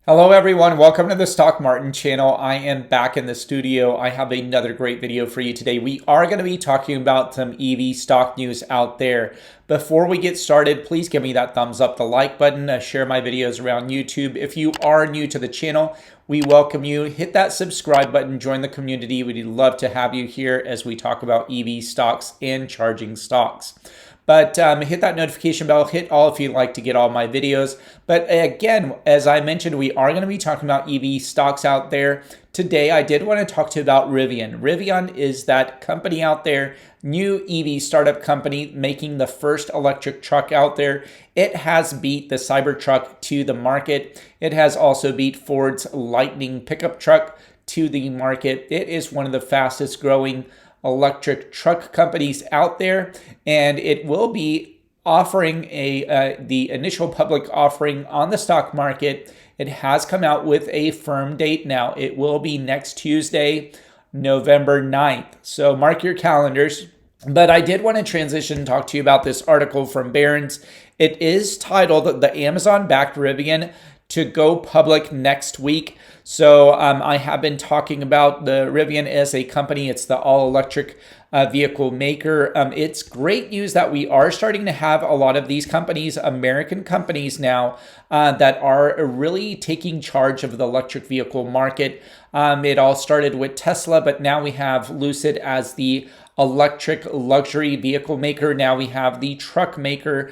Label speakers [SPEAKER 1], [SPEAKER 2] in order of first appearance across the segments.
[SPEAKER 1] Hello everyone, welcome to the Stock Martin channel. I am back in the studio. I have another great video for you today. We are going to be talking about some EV stock news out there. Before we get started, please give me that thumbs up, the like button, share my videos around YouTube. If you are new to the channel, we welcome you. Hit that subscribe button, join the community. We'd love to have you here as we talk about EV stocks and charging stocks. But hit that notification bell, hit all if you'd like to get all my videos. But again, as I mentioned, we are going to be talking about EV stocks out there. Today, I did want to talk to you about Rivian. Rivian is that company out there, new EV startup company making the first electric truck out there. It has beat the Cybertruck to the market. It has also beat Ford's Lightning pickup truck to the market. It is one of the fastest growing electric truck companies out there, and it will be offering the initial public offering on the stock market. It has come out with a firm date now. It will be next Tuesday, November 9th. So mark your calendars. But I did want to transition and talk to you about this article from Barron's. It is titled "The Amazon-Backed Rivian to Go Public Next Week." So I have been talking about the Rivian as a company. It's the all-electric vehicle maker. It's great news that we are starting to have a lot of these companies, American companies now, that are really taking charge of the electric vehicle market. It all started with Tesla, but now we have Lucid as the electric luxury vehicle maker. Now we have the truck maker.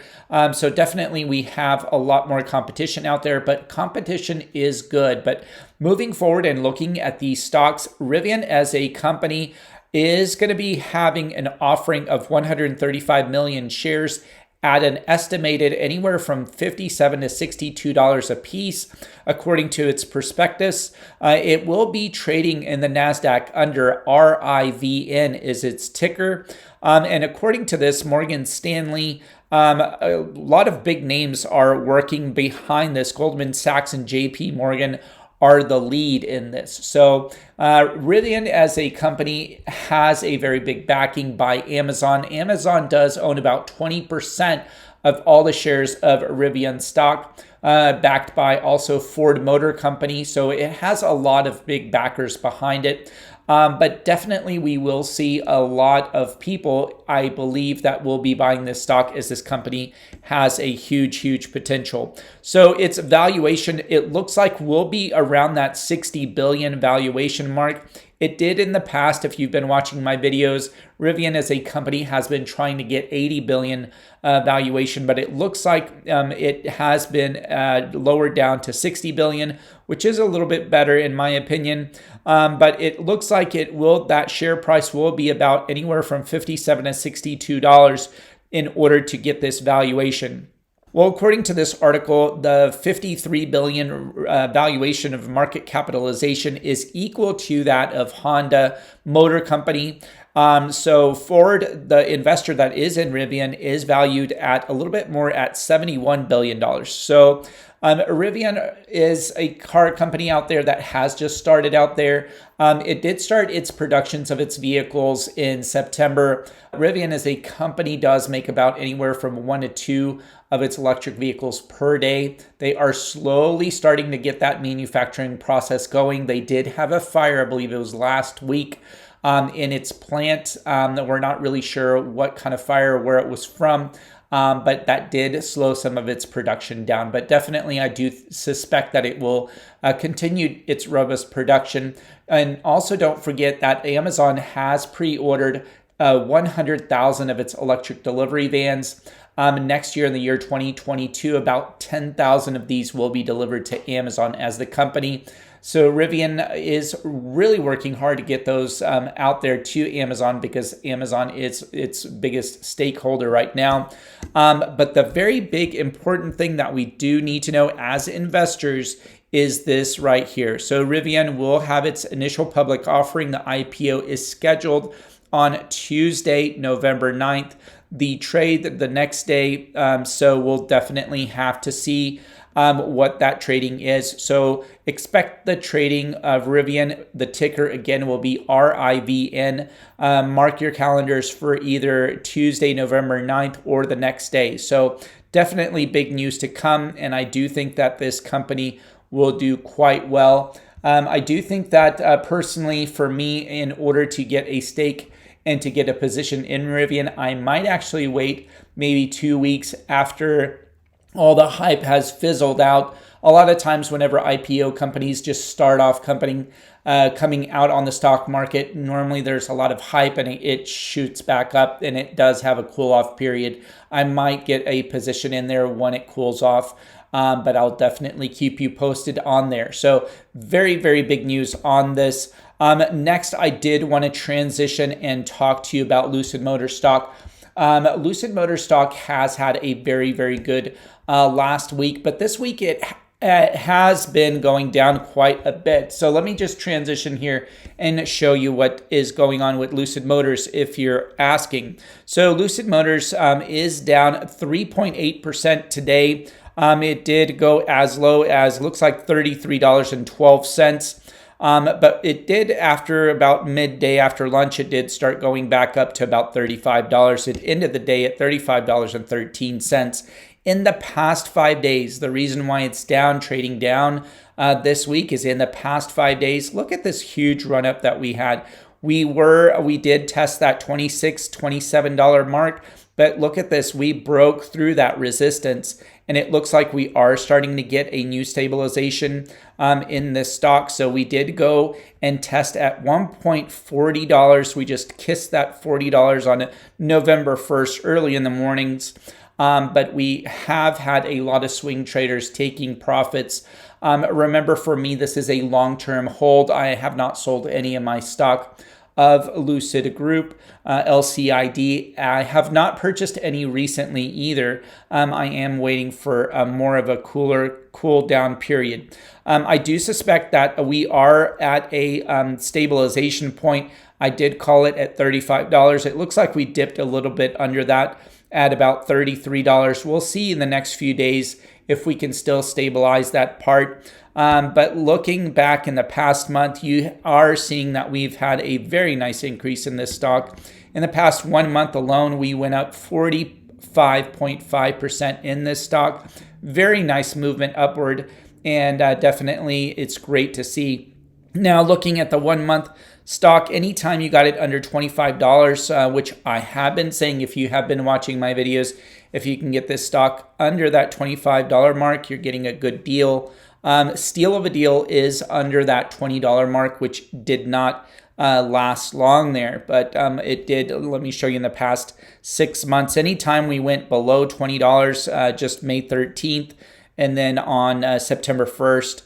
[SPEAKER 1] So definitely we have a lot more competition out there, but competition is good. But moving forward and looking at these stocks, Rivian as a company is going to be having an offering of 135 million shares at an estimated anywhere from $57 to $62 a piece, according to its prospectus. It will be trading in the NASDAQ under RIVN is its ticker. And according to this, Morgan Stanley, a lot of big names are working behind this. Goldman Sachs and JP Morgan are the lead in this. So Rivian as a company has a very big backing by Amazon. Amazon does own about 20% of all the shares of Rivian stock, backed by also Ford Motor Company. So it has a lot of big backers behind it. But definitely we will see a lot of people, I believe, that will be buying this stock as this company has a huge potential. So its valuation, it looks like will be around that 60 billion valuation mark. It did in the past. If you've been watching my videos, Rivian as a company has been trying to get 80 billion valuation, but it looks like it has been lowered down to 60 billion, which is a little bit better in my opinion. But it looks like that share price will be about anywhere from $57 to $62 in order to get this valuation. Well, according to this article, the 53 billion valuation of market capitalization is equal to that of Honda Motor Company. So Ford, the investor that is in Rivian, is valued at a little bit more at $71 billion. So Rivian is a car company out there that has just started out there. It did start its productions of its vehicles in September. Rivian as a company does make about anywhere from 1 to 2 of its electric vehicles per day. They are slowly starting to get that manufacturing process going. They did have a fire, I believe it was last week, in its plant. We're not really sure what kind of fire, where it was from. But that did slow some of its production down. But definitely, I do suspect that it will continue its robust production. And also don't forget that Amazon has pre-ordered 100,000 of its electric delivery vans. Next year, in the year 2022, about 10,000 of these will be delivered to Amazon as the company. So Rivian is really working hard to get those out there to Amazon because Amazon is its biggest stakeholder right now. But the very big important thing that we do need to know as investors is this right here. So Rivian will have its initial public offering. The IPO is scheduled on Tuesday, November 9th. The trade the next day, so we'll definitely have to see what that trading is. So expect the trading of Rivian. The ticker again will be RIVN. Mark your calendars for either Tuesday, November 9th or the next day. So definitely big news to come. And I do think that this company will do quite well. I do think that personally, for me, in order to get a stake and to get a position in Rivian, I might actually wait maybe 2 weeks after all the hype has fizzled out. A lot of times whenever IPO companies just start off coming out on the stock market, normally there's a lot of hype and it shoots back up and it does have a cool off period. I might get a position in there when it cools off. But I'll definitely keep you posted on there. So very, very big news on this. Next, I did want to transition and talk to you about Lucid Motors stock. Lucid Motors stock has had a very, very good last week, but this week it has been going down quite a bit. So let me just transition here and show you what is going on with Lucid Motors if you're asking. So Lucid Motors is down 3.8% today. It did go as low as, looks like $33.12. But it did, after about midday after lunch, it did start going back up to about $35. It ended the day at $35.13. In the past 5 days, the reason why it's down, trading down this week, is in the past 5 days. Look at this huge run up that we had. We did test that $26, $27 mark, but look at this. We broke through that resistance, and it looks like we are starting to get a new stabilization in this stock. So we did go and test at $1.40. We just kissed that $40 on November 1st, early in the mornings. But we have had a lot of swing traders taking profits. Remember, for me, this is a long-term hold. I have not sold any of my stock of Lucid Group, LCID. I have not purchased any recently either. I am waiting for more of a cool down period. I do suspect that we are at a stabilization point. I did call it at $35. It looks like we dipped a little bit under that at about $33. We'll see in the next few days if we can still stabilize that part. But looking back in the past month, you are seeing that we've had a very nice increase in this stock. In the past 1 month alone, we went up 45.5% in this stock. Very nice movement upward, and definitely it's great to see. Now, looking at the 1 month stock, anytime you got it under $25, which I have been saying, if you have been watching my videos, if you can get this stock under that $25 mark, you're getting a good deal. Steal of a deal is under that $20 mark, which did not last long there, but it did. Let me show you in the past 6 months. Anytime we went below $20, just May 13th, and then on September 1st,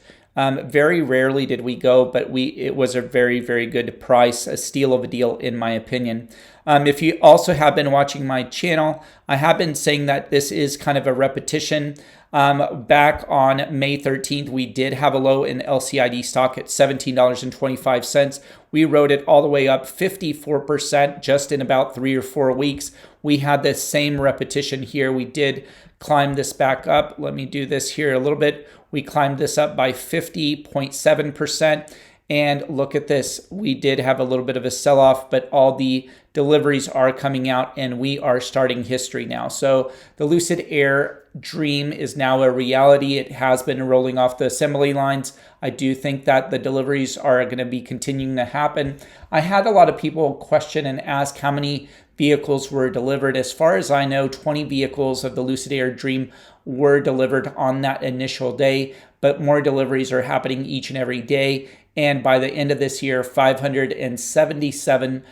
[SPEAKER 1] very rarely did we go, but it was a very, very good price, a steal of a deal in my opinion. If you also have been watching my channel, I have been saying that this is kind of a repetition. Back on May 13th, we did have a low in LCID stock at $17.25. We rode it all the way up 54% just in about 3 or 4 weeks. We had the same repetition here. We did climb this back up. Let me do this here a little bit. We climbed this up by 50.7%. And look at this. We did have a little bit of a sell-off, but all the deliveries are coming out and we are starting history now. So the Lucid Air dream is now a reality. It has been rolling off the assembly lines. I do think that the deliveries are going to be continuing to happen. I had a lot of people question and ask how many vehicles were delivered. As far as I know, 20 vehicles of the Lucid Air Dream were delivered on that initial day, but more deliveries are happening each and every day. And by the end of this year, 577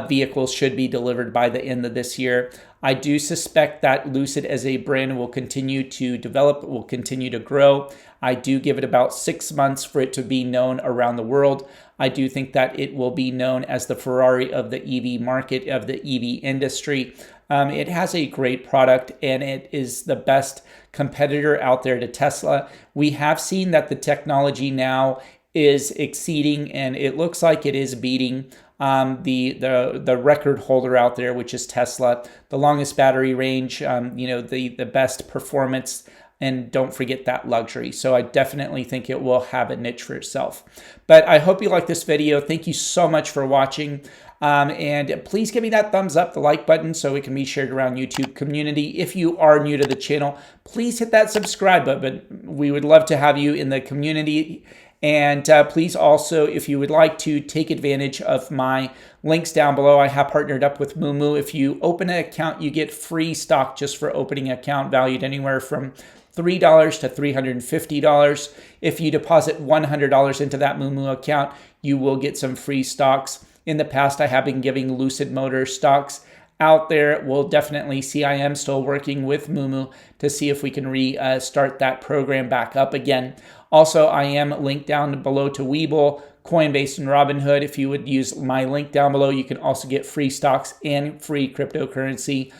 [SPEAKER 1] vehicles should be delivered by the end of this year. I do suspect that Lucid as a brand will continue to develop, will continue to grow. I do give it about 6 months for it to be known around the world. I do think that it will be known as the Ferrari of the EV market, of the EV industry. It has a great product and it is the best competitor out there to Tesla. We have seen that the technology now is exceeding, and it looks like it is beating the record holder out there, which is Tesla. The longest battery range, the best performance, and don't forget that luxury. So I definitely think it will have a niche for itself. But I hope you like this video. Thank you so much for watching. And please give me that thumbs up, the like button, so it can be shared around YouTube community. If you are new to the channel, please hit that subscribe button. We would love to have you in the community. And please also, if you would like to take advantage of my links down below, I have partnered up with Moomoo. If you open an account, you get free stock just for opening an account, valued anywhere from $3 to $350. If you deposit $100 into that Moomoo account, you will get some free stocks. In the past, I have been giving Lucid Motors stocks out there. We'll definitely see. I am still working with Moomoo to see if we can restart that program back up again. Also, I am linked down below to Webull, Coinbase, and Robinhood. If you would use my link down below, you can also get free stocks and free cryptocurrency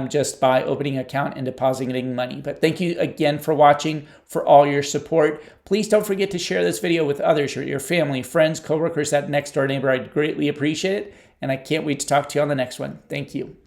[SPEAKER 1] just by opening an account and depositing money. But thank you again for watching, for all your support. Please don't forget to share this video with others, your family, friends, coworkers, that next door neighbor. I'd greatly appreciate it. And I can't wait to talk to you on the next one. Thank you.